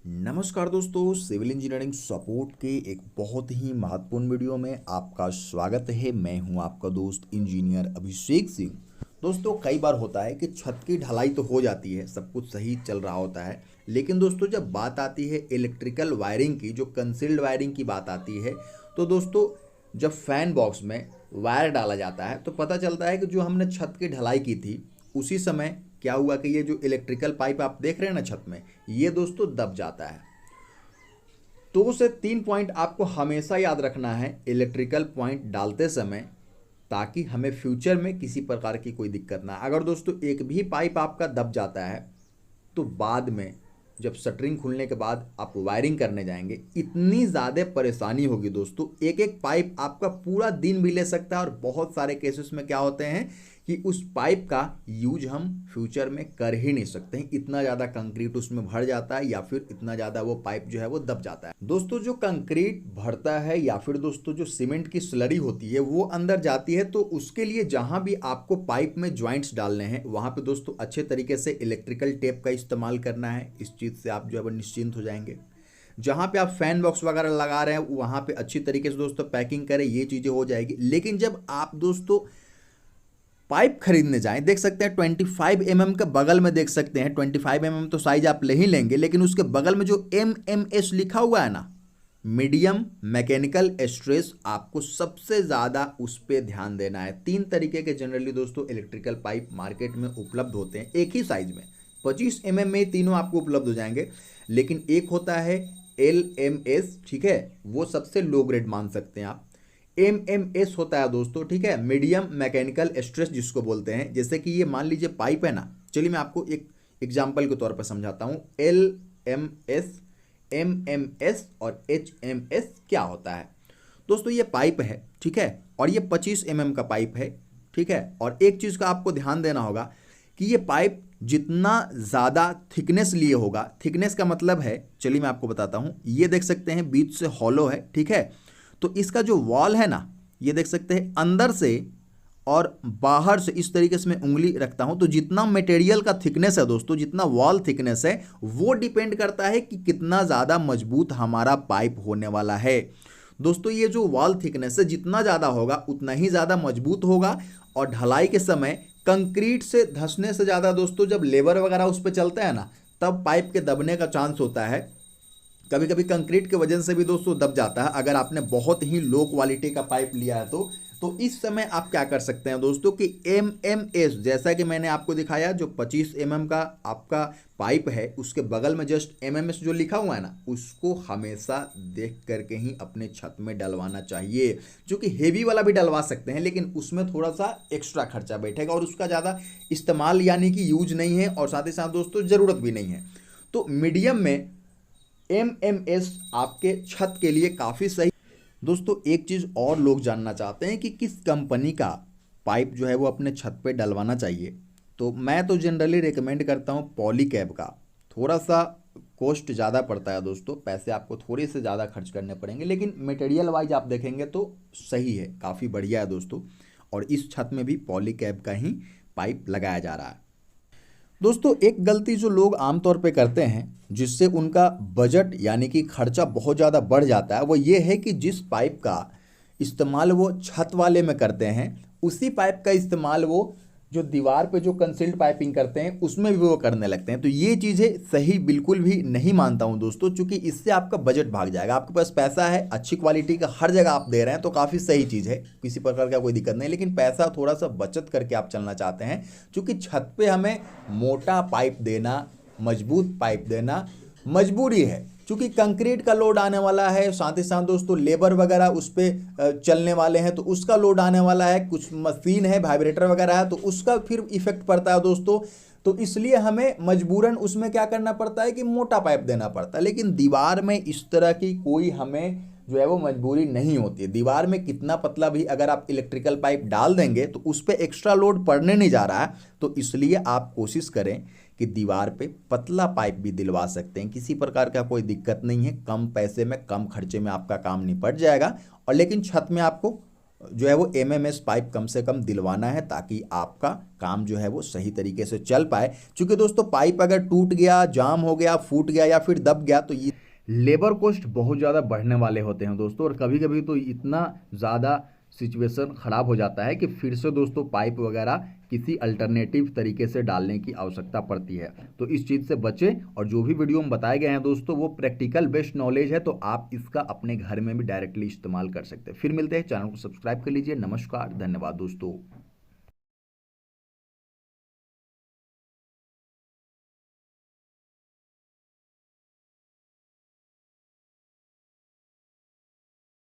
नमस्कार दोस्तों, civil engineering support के एक बहुत ही महत्वपूर्ण वीडियो में आपका स्वागत है। मैं हूं आपका दोस्त इंजीनियर अभिषेक सिंह। दोस्तों, कई बार होता है कि छत की ढलाई तो हो जाती है, सब कुछ सही चल रहा होता है, लेकिन दोस्तों जब बात आती है इलेक्ट्रिकल वायरिंग की, जो कंसील्ड वायरिंग की बात आती है, तो दोस्तों जब फैन बॉक्स में वायर डाला जाता है तो पता चलता है कि जो हमने छत की ढलाई की थी उसी समय क्या हुआ कि ये जो इलेक्ट्रिकल पाइप आप देख रहे हैं ना छत में, ये दोस्तों दब जाता है। 2 से 3 पॉइंट आपको हमेशा याद रखना है इलेक्ट्रिकल पॉइंट डालते समय, ताकि हमें फ्यूचर में किसी प्रकार की कोई दिक्कत ना आए। अगर दोस्तों एक भी पाइप आपका दब जाता है तो बाद में जब शटरिंग खुलने के बाद आप वायरिंग करने जाएंगे, इतनी ज़्यादा परेशानी होगी दोस्तों। एक एक पाइप आपका पूरा दिन भी ले सकता है, और बहुत सारे केसेस में क्या होते हैं कि उस पाइप का यूज हम फ्यूचर में कर ही नहीं सकते हैं, इतना ज़्यादा कंक्रीट उसमें भर जाता है या फिर इतना ज़्यादा वो पाइप जो है वो दब जाता है। दोस्तों जो कंक्रीट भरता है या फिर दोस्तों जो सीमेंट की स्लरी होती है वो अंदर जाती है, तो उसके लिए जहाँ भी आपको पाइप में ज्वाइंट्स डालने हैं वहाँ पे दोस्तों अच्छे तरीके से इलेक्ट्रिकल टेप का इस्तेमाल करना है। इस चीज़ से आप जो है वो निश्चिंत हो जाएंगे। जहाँ पे आप फैन बॉक्स वगैरह लगा रहे हैं वहाँ पे अच्छी तरीके से दोस्तों पैकिंग करें, ये चीज़ें हो जाएगी। लेकिन जब आप दोस्तों पाइप खरीदने जाएं, देख सकते हैं 25 mm के बगल में, देख सकते हैं 25 mm तो साइज आप ले ही लेंगे, लेकिन उसके बगल में जो MMS लिखा हुआ है ना, मीडियम मैकेनिकल स्ट्रेस, आपको सबसे ज़्यादा उस पर ध्यान देना है। 3 तरीके के जनरली दोस्तों इलेक्ट्रिकल पाइप मार्केट में उपलब्ध होते हैं, एक ही साइज में 25 mm में तीनों आपको उपलब्ध हो जाएंगे। लेकिन एक होता है LMS, ठीक है, वो सबसे लो ग्रेड मान सकते हैं आप। MMS होता है दोस्तों, ठीक है, मीडियम मैकेनिकल स्ट्रेस जिसको बोलते हैं। जैसे कि ये मान लीजिए पाइप है ना, चलिए मैं आपको एक एग्जांपल के तौर पर समझाता हूँ। LMS, MMS और HMS क्या होता है। दोस्तों ये पाइप है, ठीक है, और ये 25 mm का पाइप है, ठीक है। और एक चीज़ का आपको ध्यान देना होगा कि ये पाइप जितना ज़्यादा थिकनेस लिए होगा, थिकनेस का मतलब है, चलिए मैं आपको बताता हूँ। ये देख सकते हैं बीच से हॉलो है, ठीक है, तो इसका जो वॉल है ना, ये देख सकते हैं अंदर से और बाहर से इस तरीके से मैं उंगली रखता हूं, तो जितना मटेरियल का थिकनेस है दोस्तों, जितना वॉल थिकनेस है, वो डिपेंड करता है कि कितना ज़्यादा मजबूत हमारा पाइप होने वाला है। दोस्तों ये जो वॉल थिकनेस है जितना ज़्यादा होगा उतना ही ज़्यादा मजबूत होगा, और ढलाई के समय कंक्रीट से धंसने से ज़्यादा दोस्तों जब लेबर वगैरह उस पर चलता है ना, तब पाइप के दबने का चांस होता है। कभी कभी कंक्रीट के वजन से भी दोस्तों दब जाता है, अगर आपने बहुत ही लो क्वालिटी का पाइप लिया है तो इस समय आप क्या कर सकते हैं दोस्तों कि MMS, जैसा कि मैंने आपको दिखाया, जो 25 mm का आपका पाइप है उसके बगल में जस्ट MMS जो लिखा हुआ है ना, उसको हमेशा देख करके ही अपने छत में डलवाना चाहिए। जो कि हेवी वाला भी डलवा सकते हैं, लेकिन उसमें थोड़ा सा एक्स्ट्रा खर्चा बैठेगा और उसका ज़्यादा इस्तेमाल यानी कि यूज नहीं है, और साथ ही साथ दोस्तों ज़रूरत भी नहीं है। तो मीडियम में MMS आपके छत के लिए काफ़ी सही। दोस्तों एक चीज़ और लोग जानना चाहते हैं कि किस कंपनी का पाइप जो है वो अपने छत पे डलवाना चाहिए, तो मैं तो जनरली रेकमेंड करता हूँ पॉलीकैब का। थोड़ा सा कॉस्ट ज़्यादा पड़ता है दोस्तों, पैसे आपको थोड़े से ज़्यादा खर्च करने पड़ेंगे, लेकिन मटेरियल वाइज आप देखेंगे तो सही है, काफ़ी बढ़िया है दोस्तों। और इस छत में भी पॉलीकैब का ही पाइप लगाया जा रहा है। दोस्तों एक गलती जो लोग आमतौर पे करते हैं जिससे उनका बजट यानी कि खर्चा बहुत ज़्यादा बढ़ जाता है, वो ये है कि जिस पाइप का इस्तेमाल वो छत वाले में करते हैं, उसी पाइप का इस्तेमाल वो जो दीवार पे जो कंसील्ड पाइपिंग करते हैं उसमें भी वो करने लगते हैं। तो ये चीज़ें सही बिल्कुल भी नहीं मानता हूँ दोस्तों, क्योंकि इससे आपका बजट भाग जाएगा। आपके पास पैसा है, अच्छी क्वालिटी का हर जगह आप दे रहे हैं तो काफ़ी सही चीज़ है, किसी प्रकार का कोई दिक्कत नहीं, लेकिन पैसा थोड़ा सा बचत करके आप चलना चाहते हैं, क्योंकि छत पे हमें मोटा पाइप देना, मजबूत पाइप देना मजबूरी है, क्योंकि कंक्रीट का लोड आने वाला है, साथ ही साथ दोस्तों लेबर वगैरह उस पर चलने वाले हैं तो उसका लोड आने वाला है, कुछ मशीन है वाइब्रेटर वगैरह है तो उसका फिर इफेक्ट पड़ता है दोस्तों। तो इसलिए हमें मजबूरन उसमें क्या करना पड़ता है कि मोटा पाइप देना पड़ता है। लेकिन दीवार में इस तरह की कोई हमें जो है वो मजबूरी नहीं होती है। दीवार में कितना पतला भी अगर आप इलेक्ट्रिकल पाइप डाल देंगे तो उस पर एक्स्ट्रा लोड पड़ने नहीं जा रहा है, तो इसलिए आप कोशिश करें कि दीवार पे पतला पाइप भी दिलवा सकते हैं, किसी प्रकार का कोई दिक्कत नहीं है। कम पैसे में कम खर्चे में आपका काम निपट जाएगा, और लेकिन छत में आपको जो है वो एमएमएस पाइप कम से कम दिलवाना है, ताकि आपका काम जो है वो सही तरीके से चल पाए। क्योंकि दोस्तों पाइप अगर टूट गया, जाम हो गया, फूट गया या फिर दब गया तो ये लेबर कॉस्ट बहुत ज़्यादा बढ़ने वाले होते हैं दोस्तों। और कभी कभी तो इतना ज़्यादा सिचुएशन ख़राब हो जाता है कि फिर से दोस्तों पाइप वगैरह किसी अल्टरनेटिव तरीके से डालने की आवश्यकता पड़ती है। तो इस चीज़ से बचें, और जो भी वीडियो में बताए गए हैं दोस्तों वो प्रैक्टिकल बेस्ड नॉलेज है, तो आप इसका अपने घर में भी डायरेक्टली इस्तेमाल कर सकते हैं। फिर मिलते हैं, चैनल को सब्सक्राइब कर लीजिए। नमस्कार, धन्यवाद दोस्तों।